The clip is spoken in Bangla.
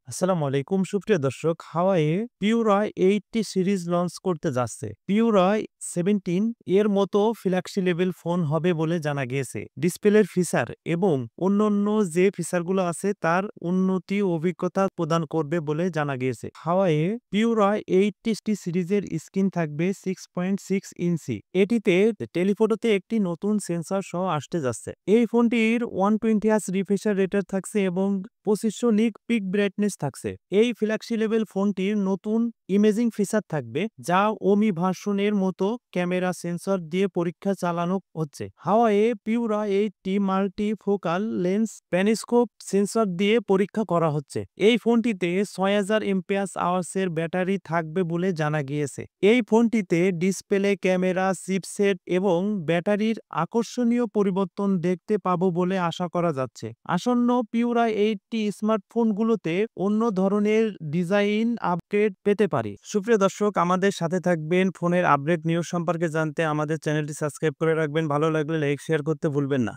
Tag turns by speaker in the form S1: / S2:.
S1: আসসালামু আলাইকুম সুপ্রিয় দর্শক, হাওয়াইয়ে পিউরা 80 সিরিজ লঞ্চ করতে যাচ্ছে। পিউরা 17 এর মতো ফ্ল্যাগশিপ লেভেল ফোন হবে বলে জানা গিয়েছে। ডিসপ্লের ফিচার এবং অন্যান্য যে ফিচারগুলো আছে তার উন্নতি অভিজ্ঞতা প্রদান করবে বলে জানা গিয়েছে। হাওয়াইয়ে পিউরা 80 সিরিজের স্ক্রিন থাকবে 6.6 ইঞ্চি। এটিতে টেলিফোটোতে একটি নতুন সেন্সর সহ আসতে যাচ্ছে। এই ফোনটির 120 হার্জ রিফ্রেশ রেট থাকছে এবং 2500 নিক পিক ব্রাইটনেস থাকছে। এই ফ্ল্যাগশিপ লেভেল ফোনটির নতুন ইমেজিং ফিচার থাকবে, যা ওমি ভার্সনের মতো ক্যামেরা সেন্সর দিয়ে পরীক্ষা চালানো হচ্ছে। হাওয়াইয়ে পিউরা 80 মাল্টি ফোকাল লেন্স প্যানিস্কোপ সেন্সর দিয়ে পরীক্ষা করা হচ্ছে। এই ফোনটিতে 6000 এমপিএস আওয়ার্সের ব্যাটারি থাকবে বলে জানা গিয়েছে। এই ফোনটিতে ডিসপ্লে, ক্যামেরা, চিপসেট এবং ব্যাটারির আকর্ষণীয় পরিবর্তন দেখতে পাবো বলে আশা করা যাচ্ছে। আসন্ন পিউরা 80 স্মার্টফোনগুলোতে অন্য ধরনের ডিজাইন আপগ্রেড পেতে পারি। সুপ্রিয় দর্শক, আমাদের সাথে থাকবেন। ফোনের আপডেট নিউজ সম্পর্কে জানতে আমাদের চ্যানেলটি সাবস্ক্রাইব করে রাখবেন। ভালো লাগলে লাইক শেয়ার করতে ভুলবেন না।